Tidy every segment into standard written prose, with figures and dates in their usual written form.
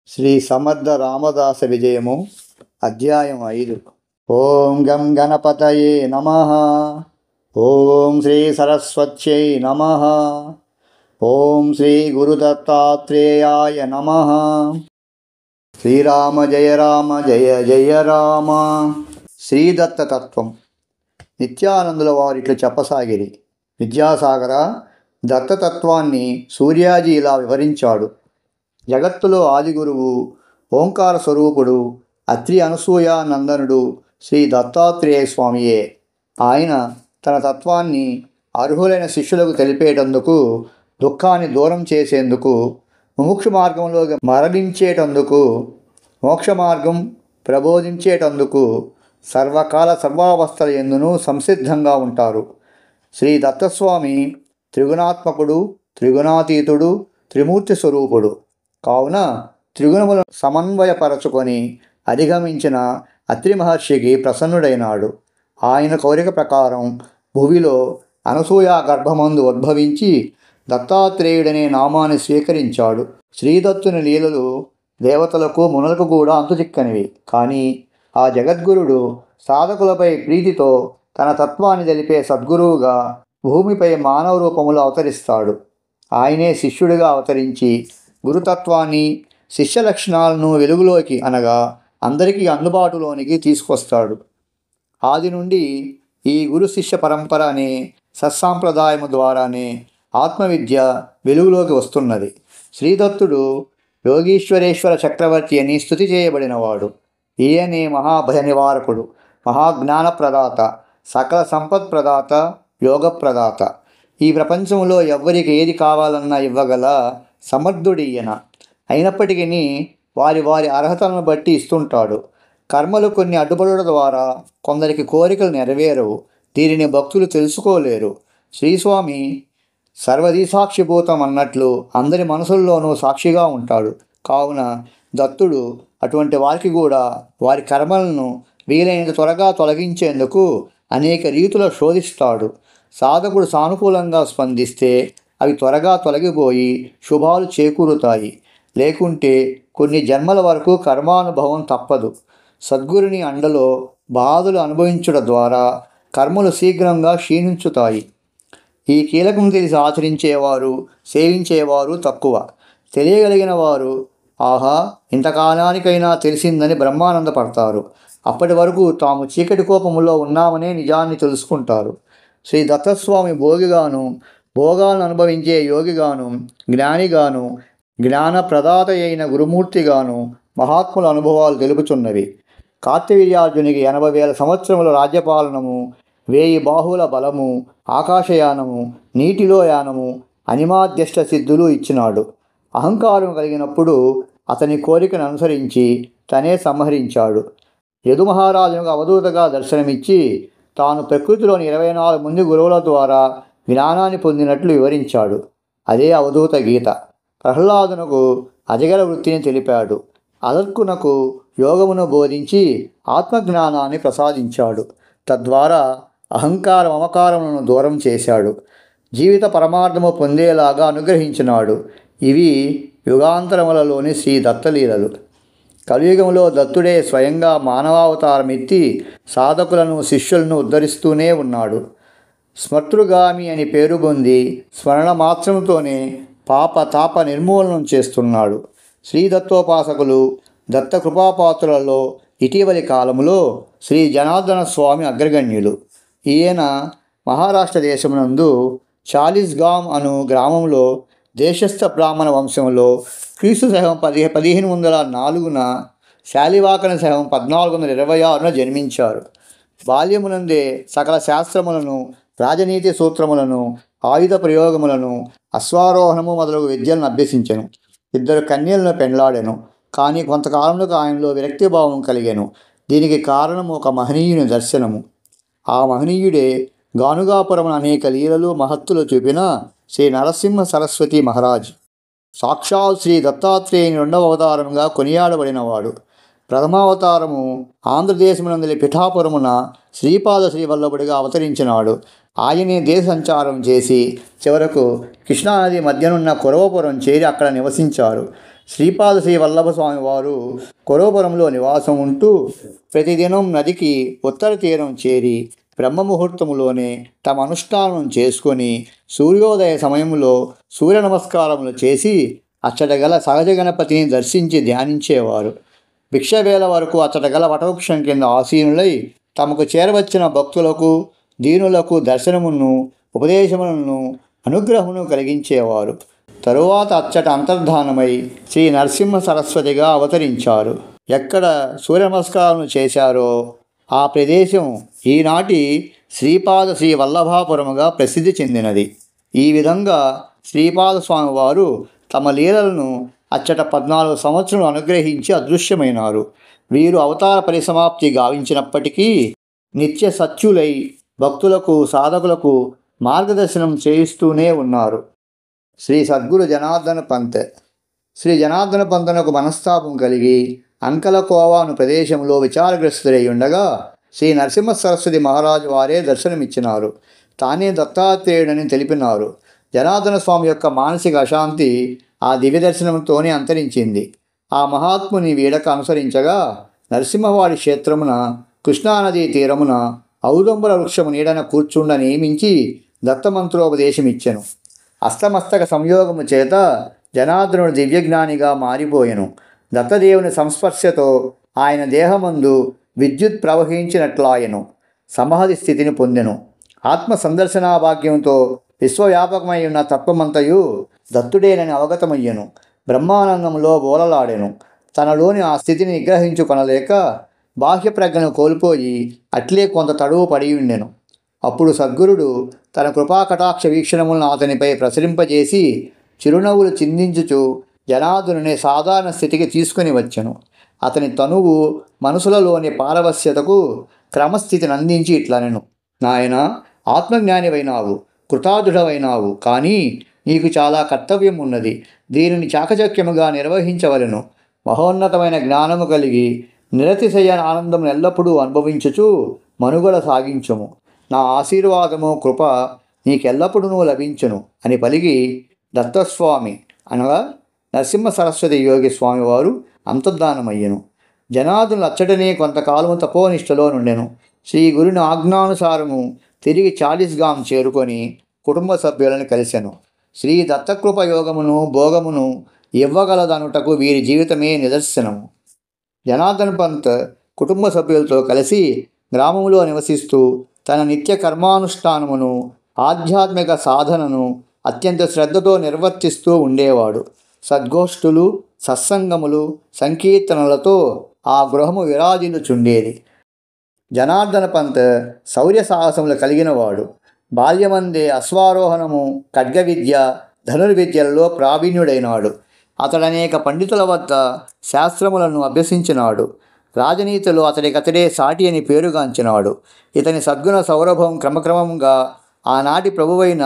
శ్రీ సమర్థ రామదాస విజయము అధ్యాయం 5. ఓం గం గణపతయే నమః. ఓం శ్రీ సరస్వత్యై నమః. ఓం శ్రీ గురుదత్తాత్రేయాయ నమః. శ్రీరామ జయ రామ జయ జయ రామ. శ్రీదత్తతత్వం. నిత్యానందుల వారిట్లు చెప్పసాగిరి. విద్యాసాగర, దత్తతత్వాన్ని సూర్యాజీ ఇలా వివరించాడు. జగత్తులో ఆదిగురువు, ఓంకార స్వరూపుడు, అత్రి అనసూయ నందనుడు శ్రీ దత్తాత్రేయ స్వామియే. ఆయన తన తత్వాన్ని అర్హులైన శిష్యులకు తెలిపేటందుకు, దుఃఖాన్ని దూరం చేసేందుకు, ముముక్షు మార్గంలోకి మరలించేటందుకు, మోక్ష మార్గం ప్రబోధించేటందుకు సర్వకాల సర్వావస్థల యందును సంసిద్ధంగా ఉంటారు. శ్రీ దత్తస్వామి త్రిగుణాత్మకుడు, త్రిగుణాతీతుడు, త్రిమూర్తి స్వరూపుడు. కావున త్రిగుణములను సమన్వయపరచుకొని అధిగమించిన అత్రి మహర్షికి ప్రసన్నుడైనాడు. ఆయన కోరిక ప్రకారం భువిలో అనసూయ గర్భమందు ఉద్భవించి దత్తాత్రేయుడనే నామాన్ని స్వీకరించాడు. శ్రీదత్తుని లీలలు దేవతలకు, మునులకు కూడా అంతుచిక్కనివి. కానీ ఆ జగద్గురుడు సాధకులపై ప్రీతితో తన తత్వాన్ని తెలిపే సద్గురువుగా భూమిపై మానవ రూపములో అవతరిస్తాడు. ఆయనే శిష్యుడిగా అవతరించి గురుతత్వాన్ని, శిష్య లక్షణాలను వెలుగులోకి, అనగా అందరికీ అందుబాటులోనికి తీసుకొస్తాడు. ఆది నుండి ఈ గురు శిష్య పరంపర అనే సత్సాంప్రదాయము ద్వారానే ఆత్మవిద్య వెలుగులోకి వస్తున్నది. శ్రీదత్తుడు యోగీశ్వరేశ్వర చక్రవర్తి అని స్తుతి చేయబడినవాడు. ఈయనే మహాభయ నివారకుడు, మహాజ్ఞాన ప్రదాత, సకల సంపత్ ప్రదాత, యోగ ప్రదాత. ఈ ప్రపంచంలో ఎవ్వరికి ఏది కావాలన్నా ఇవ్వగల సమర్థుడు ఈయన. అయినప్పటికీ వారి వారి అర్హతలను బట్టి ఇస్తుంటాడు. కర్మలు కొన్ని అడ్డుపడుట ద్వారా కొందరికి కోరికలు నెరవేరవు. దీనిని భక్తులు తెలుసుకోలేరు. శ్రీస్వామి సర్వదీ సాక్షిభూతం అన్నట్లు అందరి మనసుల్లోనూ సాక్షిగా ఉంటాడు. కావున దత్తుడు అటువంటి వారికి కూడా వారి కర్మలను వీలైనంత త్వరగా తొలగించేందుకు అనేక రీతుల శోధిస్తాడు. సాధకుడు సానుకూలంగా స్పందిస్తే అవి త్వరగా తొలగిపోయి శుభాలు చేకూరుతాయి. లేకుంటే కొన్ని జన్మల వరకు కర్మానుభవం తప్పదు. సద్గురుని అండలో బాధలు అనుభవించుట ద్వారా కర్మలు శీఘ్రంగా క్షీణించుతాయి. ఈ కీలకం తెలిసి ఆచరించేవారు, సేవించేవారు తక్కువ. తెలియగలిగిన వారు ఆహా, ఇంతకాలానికైనా తెలిసిందని బ్రహ్మానందపడతారు. అప్పటి వరకు తాము చీకటి కోపములో ఉన్నామనే నిజాన్ని తెలుసుకుంటారు. శ్రీ దత్తస్వామి భోగిగాను, భోగాలను అనుభవించే యోగిగాను, జ్ఞానిగాను, జ్ఞాన ప్రదాత అయిన గురుమూర్తిగాను మహాత్ముల అనుభవాలు తెలుపుచున్నవి. కార్తవీర్యార్జునికి 80,000 సంవత్సరముల రాజ్యపాలనము, 1000 బాహువుల బలము, ఆకాశయానము, నీటిలో యానము, అనిమాద్యష్ట సిద్ధులు ఇచ్చినాడు. అహంకారం కలిగినప్పుడు అతని కోరికను అనుసరించి తనే సంహరించాడు. యదుమహారాజునికి అవధూతగా దర్శనమిచ్చి తాను ప్రకృతిలోని 24 మంది గురువుల ద్వారా జ్ఞానాన్ని పొందినట్లు వివరించాడు. అదే అవధూత గీత. ప్రహ్లాదునకు అజగర వృత్తిని తెలిపాడు. అలర్కునకు యోగమును బోధించి ఆత్మజ్ఞానాన్ని ప్రసాదించాడు. తద్వారా అహంకార మమకారములను దూరం చేశాడు. జీవిత పరమార్థము పొందేలాగా అనుగ్రహించినాడు. ఇవి యుగాంతరములలోని శ్రీ దత్తలీలలు. కలియుగంలో దత్తుడే స్వయంగా మానవావతారం ఎత్తి సాధకులను, శిష్యులను ఉద్ధరిస్తూనే ఉన్నాడు. స్మర్తృగామి అని పేరు పొంది స్మరణ మాత్రంతోనే పాప తాప నిర్మూలనం చేస్తున్నాడు. శ్రీదత్తోపాసకులు, దత్త కృపాపాత్రులలో ఇటీవలి కాలంలో శ్రీ జనార్దన స్వామి అగ్రగణ్యులు. ఈయన మహారాష్ట్ర దేశమునందు చాలిస్గామ్ అను గ్రామంలో దేశస్థ బ్రాహ్మణ వంశంలో క్రీస్తు శకం 1504 శాలివాకన శకం 1426 జన్మించారు. బాల్యమునందే సకల శాస్త్రములను, రాజనీతి సూత్రములను, ఆయుధ ప్రయోగములను, అశ్వారోహణము మొదలగు విద్యలను అభ్యసించెను. 2 కన్యలను పెండ్లాడెను. కానీ కొంతకాలంలో ఆయనలో విరక్తిభావం కలిగెను. దీనికి కారణము ఒక మహనీయుని దర్శనము. ఆ మహనీయుడే గానుగాపురమున అనేక లీలలు, మహత్తులు చూపిన శ్రీ నరసింహ సరస్వతి మహారాజ్. సాక్షాత్ శ్రీ దత్తాత్రేయుని 2వ అవతారముగా కొనియాడబడినవాడు. ప్రథమావతారము ఆంధ్రదేశమునందలి పిఠాపురమున శ్రీపాద శ్రీవల్లభుడిగా అవతరించినాడు. ఆయనే దేశ సంచారం చేసి చివరకు కృష్ణానది మధ్యనున్న కురవపురం చేరి అక్కడ నివసించారు. శ్రీపాద శ్రీ వల్లభ స్వామి వారు కొరోపురంలో నివాసం ఉంటూ ప్రతిదినం నదికి ఉత్తర తీరం చేరి బ్రహ్మముహూర్తములోనే తమ అనుష్ఠానం చేసుకొని సూర్యోదయ సమయంలో సూర్య నమస్కారములు చేసి అచ్చట గల సహజ గణపతిని దర్శించి ధ్యానించేవారు. భిక్షవేళ వరకు అచ్చట గల వటవృక్షం కింద ఆసీనులై తమకు చేరవచ్చిన భక్తులకు దీనులకు దర్శనమును ఉపదేశములను అనుగ్రహమును కలిగించేవారు. తరువాత అచ్చట అంతర్ధానమై శ్రీ నరసింహ సరస్వతిగా అవతరించారు. ఎక్కడ సూర్య నమస్కారం చేశారో ఆ ప్రదేశం ఈనాటి శ్రీపాద శ్రీ వల్లభాపురముగా ప్రసిద్ధి చెందినది. ఈ విధంగా శ్రీపాద స్వామి వారు తమ లీలలను అచ్చట 14 సంవత్సరాలు అనుగ్రహించి అదృశ్యమైనారు. వీరు అవతార పరిసమాప్తి గావించినప్పటికీ నిత్య సత్యులై భక్తులకు సాధకులకు మార్గదర్శనం చేయిస్తూనే ఉన్నారు. శ్రీ సద్గురు జనార్దన పంత్. శ్రీ జనార్దన పంతునకు మనస్తాపం కలిగి అంకలకోవ అను ప్రదేశంలో విచారగ్రస్తులై ఉండగా శ్రీ నరసింహ సరస్వతి మహారాజు వారే దర్శనమిచ్చినారు. తానే దత్తాత్రేయుడని తెలిపినారు. జనార్దన స్వామి యొక్క మానసిక అశాంతి ఆ దివ్య దర్శనంతోనే అంతరించింది. ఆ మహాత్ముని వీడక అనుసరించగా నరసింహవారి క్షేత్రమున కృష్ణానదీ తీరమున ఔదంబర వృక్షము నీడన కూర్చుండ నియమించి దత్తమంత్రోపదేశమిచ్చెను. అస్తమస్తక సంయోగము చేత జనార్దనుడు దివ్యజ్ఞానిగా మారిపోయెను. దత్తదేవుని సంస్పర్శతో ఆయన దేహమందు విద్యుత్ ప్రవహించినట్లాయెను. సమాధి స్థితిని పొందెను. ఆత్మ సందర్శనా భాగ్యంతో విశ్వవ్యాపకమై ఉన్న తత్వమంతయు దత్తుడేనని అవగతమయ్యెను. బ్రహ్మానందంలో బోలలాడెను. తనలోని ఆ స్థితిని నిగ్రహించుకొనలేక బాహ్య ప్రజ్ఞను కోల్పోయి అట్లే కొంత తడువు పడి ఉండెను. అప్పుడు సద్గురుడు తన కృపాకటాక్ష వీక్షణములను అతనిపై ప్రసరింపజేసి చిరునవ్వులు చిందించుచు జనార్దనుని సాధారణ స్థితికి తీసుకుని వచ్చెను. అతని తనువు మనసులలోని పారవస్యతకు క్రమస్థితిని అందించి ఇట్లనెను. నాయనా, ఆత్మజ్ఞానివైనావు, కృతార్థుడవైనావు, కానీ నీకు చాలా కర్తవ్యం ఉన్నది. దీనిని చాకచక్యముగా నిర్వహించవలెను. మహోన్నతమైన జ్ఞానము కలిగి నిరతిశయ ఆనందం ఎల్లప్పుడూ అనుభవించుచు మనుగడ సాగించుము. నా ఆశీర్వాదము కృప నీకెల్లప్పుడూ లభించును అని పలికి దత్తస్వామి అనగా నరసింహ సరస్వతి యోగి స్వామివారు అంతర్ధానమయ్యెను. జనార్దనులు అచ్చటనే కొంతకాలము తపోనిష్టలో నుండెను. శ్రీ గురుని ఆజ్ఞానుసారము తిరిగి చాలిస్గాం చేరుకొని కుటుంబ సభ్యులను కలిసెను. శ్రీ దత్తకృప యోగమును భోగమును ఇవ్వగలదనుటకు వీరి జీవితమే నిదర్శనము. జనార్దన్ పంత్ కుటుంబ సభ్యులతో కలిసి గ్రామంలో నివసిస్తూ తన నిత్య కర్మానుష్ఠానమును ఆధ్యాత్మిక సాధనను అత్యంత శ్రద్ధతో నిర్వర్తిస్తూ ఉండేవాడు. సద్గోష్ఠులు, సత్సంగములు, సంకీర్తనలతో ఆ గృహము విరాజిల్లుచుండేది. జనార్దన పంత్ శౌర్య సాహసములు కలిగినవాడు. బాల్యమందే అశ్వారోహణము, ఖడ్గ విద్య, ధనుర్విద్యలలో ప్రావీణ్యుడైనాడు. అతడనేక పండితుల వద్ద శాస్త్రములను అభ్యసించినాడు. రాజనీతిలో అతడికతడే సాటి అని పేరుగాంచినాడు. ఇతని సద్గుణ సౌరభం క్రమక్రమంగా ఆనాటి ప్రభువైన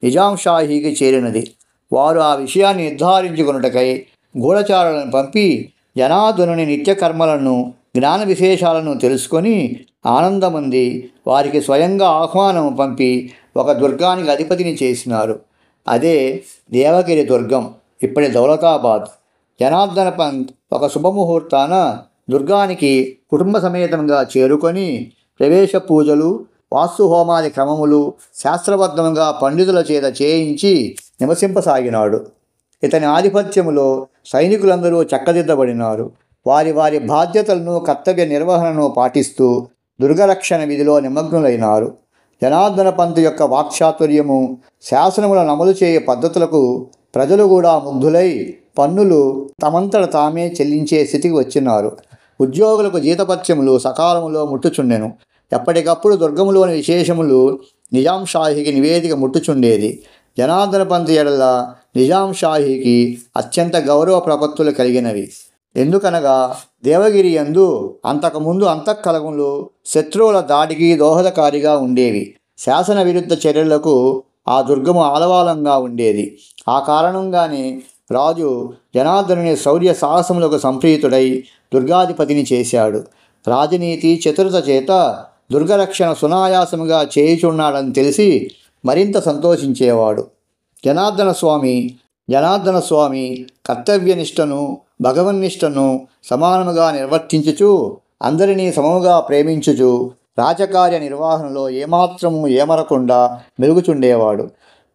నిజాం షాహీకి చేరినది. వారు ఆ విషయాన్ని నిర్ధారించుకొనుటకై గూఢచారులను పంపి జనార్దనుని నిత్యకర్మలను, జ్ఞాన విశేషాలను తెలుసుకొని ఆనందమంది వారికి స్వయంగా ఆహ్వానము పంపి ఒక దుర్గానికి అధిపతిని చేసినారు. అదే దేవగిరి దుర్గం, ఇప్పటి దౌలతాబాద్. జనార్దన పంత్ ఒక శుభముహూర్తాన దుర్గానికి కుటుంబ సమేతంగా చేరుకొని ప్రవేశ పూజలు, వాస్తుహోమాది క్రమములు శాస్త్రబద్ధంగా పండితుల చేత చేయించి నివసింపసాగినాడు. ఇతని ఆధిపత్యములో సైనికులందరూ చక్కదిద్దబడినారు. వారి వారి బాధ్యతలను, కర్తవ్య నిర్వహణను పాటిస్తూ దుర్గరక్షణ విధిలో నిమగ్నులైనారు. జనార్దన పంత్ యొక్క వాక్చాతుర్యము, శాసనములను అమలు చేయే పద్ధతులకు ప్రజలు కూడా ముగ్ధులై పన్నులు తమంతట తామే చెల్లించే స్థితికి వచ్చినారు. ఉద్యోగులకు జీతపత్యములు సకాలములో ముట్టుచుండెను. ఎప్పటికప్పుడు దుర్గములోని విశేషములు నిజాం షాహీకి నివేదిక ముట్టుచుండేది. జనార్దన పంత్ ఎడల నిజాం షాహీకి అత్యంత గౌరవ ప్రపత్తులు కలిగినవి. ఎందుకనగా దేవగిరి యందు అంతకుముందు అంతఃకలములు శత్రువుల దాడికి దోహదకారిగా ఉండేవి. శాసన విరుద్ధ చర్యలకు ఆ దుర్గము ఆలవాలంగా ఉండేది. ఆ కారణంగానే రాజు జనార్దనుని శౌర్య సాహసములకు సంప్రీతుడై దుర్గాధిపతిని చేశాడు. రాజనీతి చతురత చేత దుర్గరక్షణ సునాయాసముగా చేయుచున్నాడని తెలిసి మరింత సంతోషించేవాడు. జనార్దన స్వామి జనార్దన స్వామి కర్తవ్యనిష్టను భగవన్నిష్టను సమానముగా నిర్వర్తించుచు అందరినీ సమముగా ప్రేమించుచు రాజకార్య నిర్వహణలో ఏమాత్రము ఏమరకుండా మెలుగుచుండేవాడు.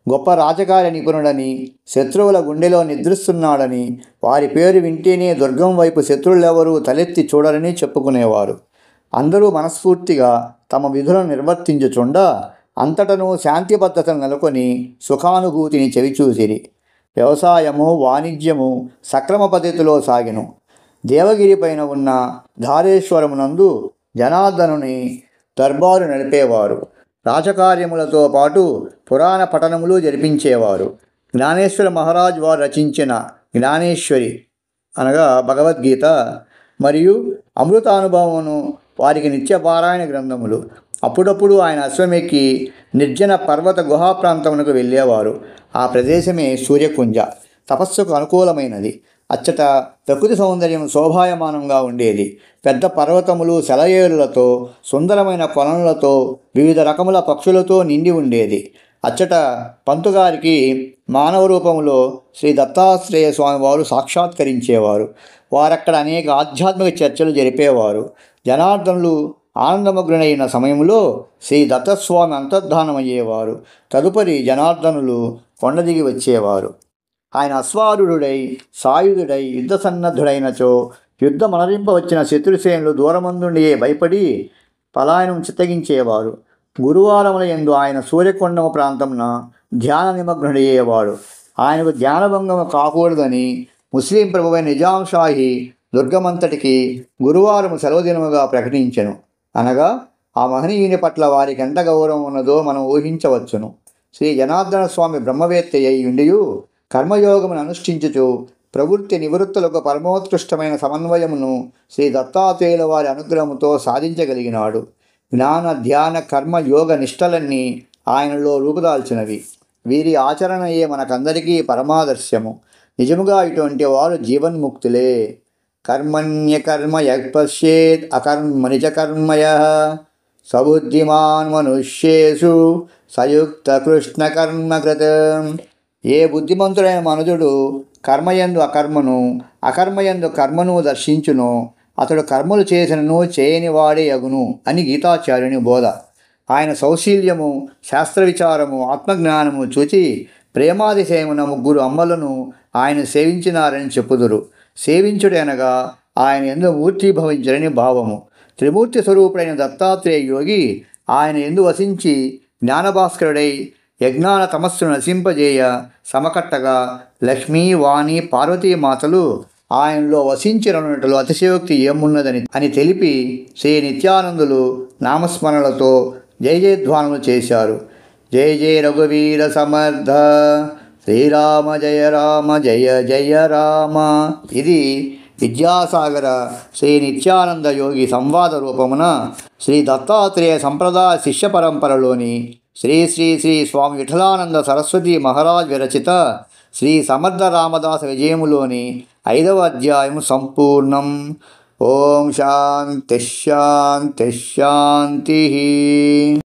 గొప్ప రాజకార్య నిపుణుడని, శత్రువుల గుండెలో నిద్రిస్తున్నాడని, వారి పేరు వింటేనే దుర్గం వైపు శత్రువులెవరూ తలెత్తి చూడరని చెప్పుకునేవారు. అందరూ మనస్ఫూర్తిగా తమ విధులను నిర్వర్తించుచుండా అంతటను శాంతి భద్రతను నెలకొని సుఖానుభూతిని చవిచూసిరి. వ్యవసాయము వాణిజ్యము సక్రమ పద్ధతిలో సాగెను. దేవగిరి పైన ఉన్న ధారేశ్వరమునందు జనార్దనుని దర్బారు నడిపేవారు. రాజకార్యములతో పాటు పురాణ పఠనములు జరిపించేవారు. జ్ఞానేశ్వర మహారాజ్ వారు రచించిన జ్ఞానేశ్వరి అనగా భగవద్గీత మరియు అమృతానుభవమును వారికి నిత్యపారాయణ గ్రంథములు. అప్పుడప్పుడు ఆయన అశ్వమెక్కి నిర్జన పర్వత గుహా ప్రాంతమునకు వెళ్ళేవారు. ఆ ప్రదేశమే సూర్యకుంజ. తపస్సుకు అనుకూలమైనది. అచ్చట ప్రకృతి సౌందర్యం శోభాయమానంగా ఉండేది. పెద్ద పర్వతములు సెలయేరులతో, సుందరమైన కొలనులతో, వివిధ రకముల పక్షులతో నిండి ఉండేది. అచ్చట పంతుగారికి మానవ రూపంలో శ్రీ దత్తాత్రేయ స్వామివారు సాక్షాత్కరించేవారు. వారక్కడ అనేక ఆధ్యాత్మిక చర్చలు జరిపేవారు. జనార్దనులు ఆనందమగ్నుడైన సమయంలో శ్రీ దత్తస్వామి అంతర్ధానమయ్యేవారు. తదుపరి జనార్దనులు కొండ దిగి వచ్చేవారు. ఆయన అశ్వారూఢుడై సాయుధుడై యుద్ధ సన్నద్ధుడైనచో యుద్ధమనరింపవచ్చిన శత్రుసేనులు దూరమందుండియే భయపడి పలాయనం చిత్తగించేవారు. గురువారముల యందు ఆయన సూర్యకొండము ప్రాంతమున ధ్యాన నిమగ్నుడయ్యేవాడు. ఆయనకు ధ్యానభంగము కాకూడదని ముస్లిం ప్రభువైన నిజాం షాహీ దుర్గమంతటికి గురువారము సెలవుదినముగా ప్రకటించెను. అనగా ఆ మహనీయుని పట్ల వారికి ఎంత గౌరవం ఉన్నదో మనం ఊహించవచ్చును. శ్రీ జనార్దన స్వామి బ్రహ్మవేత్త అయి ఉండియు కర్మయోగమును అనుష్ఠించుచు ప్రవృత్తి నివృత్తులకు పరమోత్కృష్టమైన సమన్వయమును శ్రీ దత్తాత్రేయుల వారి అనుగ్రహముతో సాధించగలిగినాడు. జ్ఞాన ధ్యాన కర్మ యోగ నిష్టలన్నీ ఆయనలో రూపుదాల్చినవి. వీరి ఆచరణయే మనకందరికీ పరమాదర్శము. నిజముగా ఇటువంటి వారు జీవన్ముక్తులే. కర్మణ్యకర్మ యపశ్యేత్ అకర్మణి చ కర్మయః సబుద్ధిమాన్ మనుష్యేషు సయుక్త కృష్ణ కర్మకృత్. ఏ బుద్ధిమంతుడైన మనుజుడు కర్మయందు అకర్మను, అకర్మయందు కర్మను దర్శించునో అతడు కర్మలు చేసినను చేయని వాడే అగును అని గీతాచార్యుని బోధ. ఆయన సౌశీల్యము, శాస్త్ర విచారము, ఆత్మజ్ఞానము చూచి ప్రేమాతిశయమున ముగ్గురు అమ్మలను ఆయన సేవించినారని చెప్పుదురు. సేవించుడు అనగా ఆయన యందు మూర్తీభవించరని భావము. త్రిమూర్తి స్వరూపుడైన దత్తాత్రేయ యోగి ఆయన యందు వసించి జ్ఞానభాస్కరుడై యజ్ఞాన తమస్సును నశింపజేయ సమకట్టగా లక్ష్మీ వాణి పార్వతీమాతలు ఆయనలో వసించినట్లు అతిశయోక్తి ఏమున్నదని అని తెలిపి శ్రీ నిత్యానందులు నామస్మరణలతో జయ జయధ్వానములు చేశారు. జయ జయ రఘువీర సమర్థ శ్రీరామ జయ రామ జయ జయ రామ. ఇది విద్యాసాగర శ్రీ నిత్యానంద యోగి సంవాద రూపమున శ్రీ దత్తాత్రేయ సంప్రదాయ శిష్య పరంపరలోని శ్రీ శ్రీ శ్రీ స్వామి విఠలానంద సరస్వతి మహారాజ్ విరచిత శ్రీ సమర్థ రామదాస విజయములోని 5వ అధ్యాయము సంపూర్ణం. ఓం శాంతి శాంతి శాంతి.